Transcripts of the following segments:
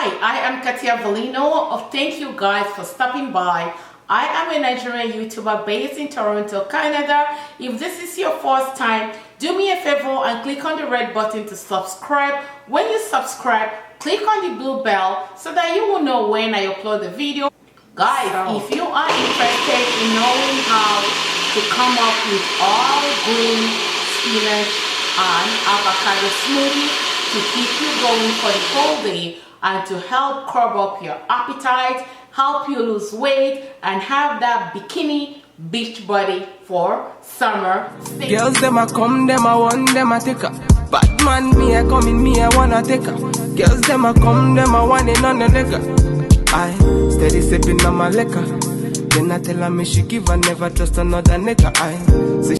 Hi, I am Katia Valino. Thank you guys for stopping by. I am a Nigerian YouTuber based in Toronto, Canada. If this is your first time, do me a favor and click on the red button to subscribe. When you subscribe, click on the blue bell so that you will know when I upload the video. Guys, if you are interested in knowing how to come up with all green spinach and avocado smoothie to keep you going for the whole day and to help curb up your appetite, help you lose weight, and have that bikini beach body for summer. Girls them a come, them a want, them a take her. Bad man, me a come in, me a wanna take her. Girls them a come, them a want it on the liquor. I steady sipping on my liquor. Then I tell her me she give her, never trust another nigga.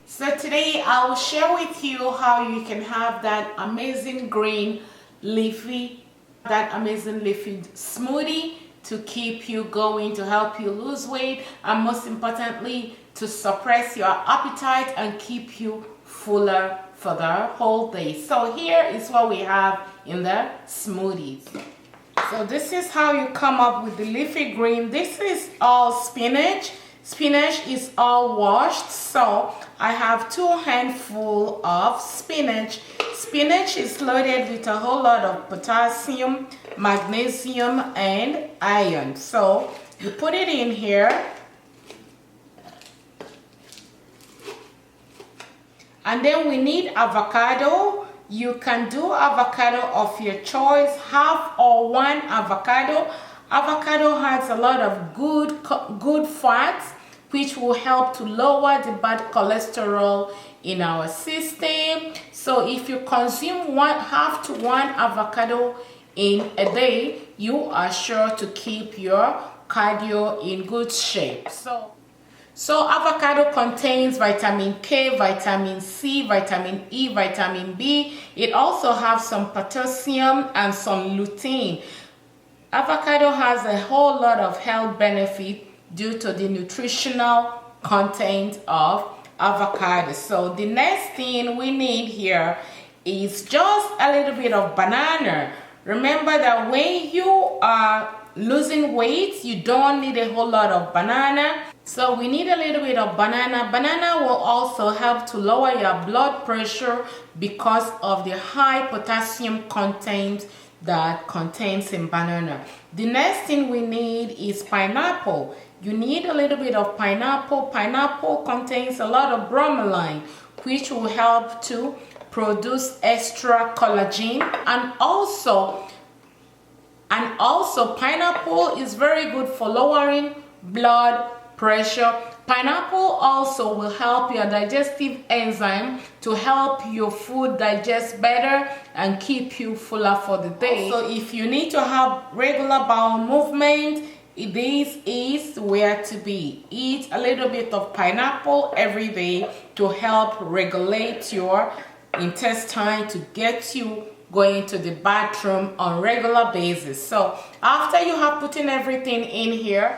So today I will share with you how you can have that amazing green leafy smoothie to keep you going, to help you lose weight, and most importantly to suppress your appetite and keep you fuller for the whole day. So here is what we have in the smoothies. So this is how you come up with the leafy green. This is all spinach. Spinach is all washed, so I have 2 handfuls of spinach. Spinach is loaded with a whole lot of potassium, magnesium, and iron. So you put it in here, and then we need avocado. You can do avocado of your choice, half or 1 avocado. Avocado has a lot of good fats, which will help to lower the bad cholesterol in our system. So if you consume half to 1 avocado in a day, you are sure to keep your cardio in good shape. So avocado contains vitamin K, vitamin C, vitamin E, vitamin B. It also has some potassium and some lutein. Avocado has a whole lot of health benefit due to the nutritional content of avocado. So the next thing we need here is just a little bit of banana. Remember that when you are losing weight, you don't need a whole lot of banana. So we need a little bit of banana. Banana will also help to lower your blood pressure because of the high potassium content that contains in banana. The next thing we need is pineapple. You need a little bit of pineapple. Pineapple contains a lot of bromelain, which will help to produce extra collagen, and also pineapple is very good for lowering blood pressure. Pineapple also will help your digestive enzyme to help your food digest better and keep you fuller for the day. So if you need to have regular bowel movement, this is where to be. Eat a little bit of pineapple every day to help regulate your intestine, to get you going to the bathroom on regular basis. So after you have put in everything in here,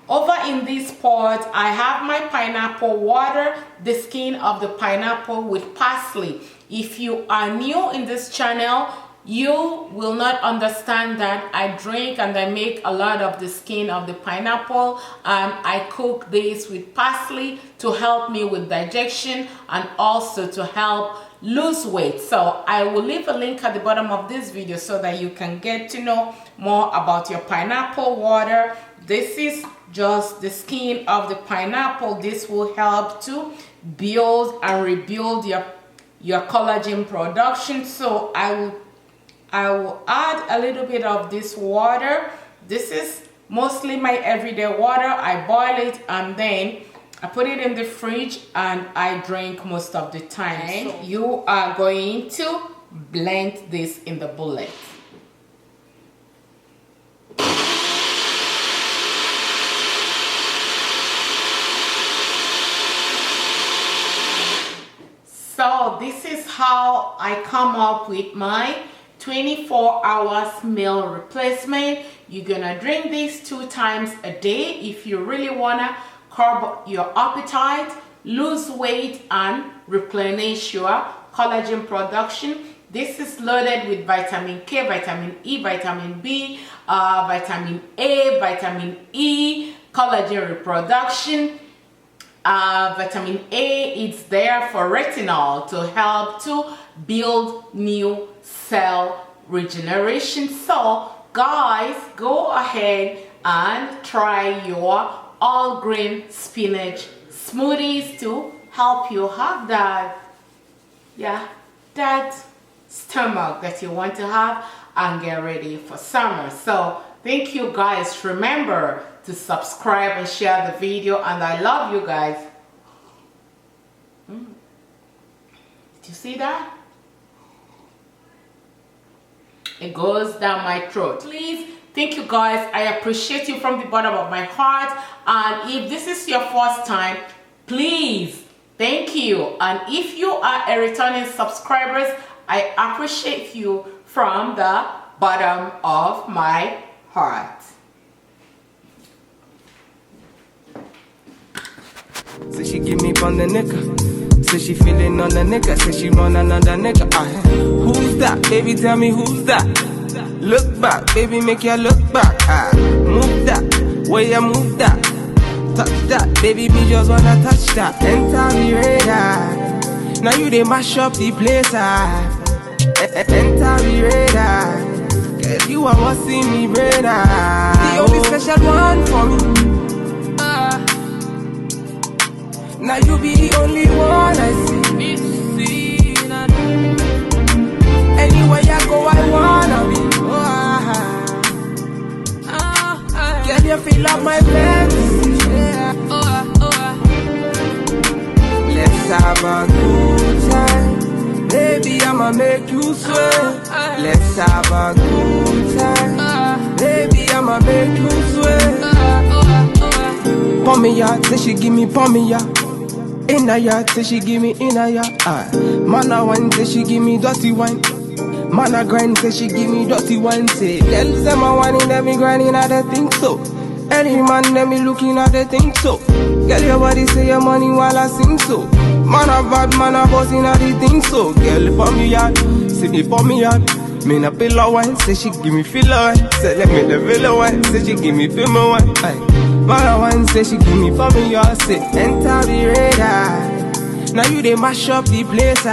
over in this pot, I have my pineapple water, the skin of the pineapple with parsley. If you are new in this channel, you will not understand that I drink and I make a lot of the skin of the pineapple, and I cook this with parsley to help me with digestion and also to help lose weight. So I will leave a link at the bottom of this video so that you can get to know more about your pineapple water. This is just the skin of the pineapple. This will help to build and rebuild your collagen production. So I will add a little bit of this water. This is mostly my everyday water. I boil it and then I put it in the fridge and I drink most of the time. So you are going to blend this in the bullet. So this is how I come up with my 24 hours meal replacement. You're gonna drink this 2 times a day if you really wanna curb your appetite, lose weight, and replenish your collagen production. This is loaded with vitamin K, vitamin E, vitamin B, vitamin A, vitamin E, collagen reproduction. Vitamin A is there for retinol to help to build new cell regeneration. So guys, go ahead and try your all green spinach smoothies to help you have that stomach that you want to have and get ready for summer. So thank you guys. Remember to subscribe and share the video, and I love you guys. Did you see that? It goes down my throat. Please, thank you guys. I appreciate you from the bottom of my heart. And if this is your first time, please, thank you. And if you are a returning subscribers, I appreciate you from the bottom of my heart. Say she give me on the nigga. Say she feeling on the nigga. Say she want another nigga. Who's that? Baby, tell me who's that? Look back, baby, make you look back. Move that, way you move that. Touch that, baby, me just wanna touch that. Enter the radar. Now you they mash up the place. Enter the radar. Girl, you are what's in me brain. The only special one for me. Now you be the only one I see. Anywhere I go, I wanna be. Can you feel up my fantasy? Let's have a good time. Baby, I'ma make you sweat. Let's have a good time. Baby, I'ma make you sweat. Pour me out, say she give me pour me out. In a yard, say she give me in a yard. Man a wine, say she give me dirty wine. Man a grind, say she give me dirty wine. Say, girls them a whining, them me grinding, I they think so. Any man, them me looking at they think so. Girl, your body say your money while I sing so. Man a bad, man a bossing, I they think so. Girl, pour me out, say me pour me out. Me na pillow wine, say she give me filler wine. Say let me the villa wine, say she give me female wine. Man a wine, say she give me for me, y'all say enter the radar. Now you they mash up the place.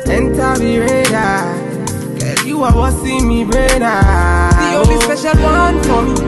Enter the radar. Girl, you are what's in me brain. The only special one for me.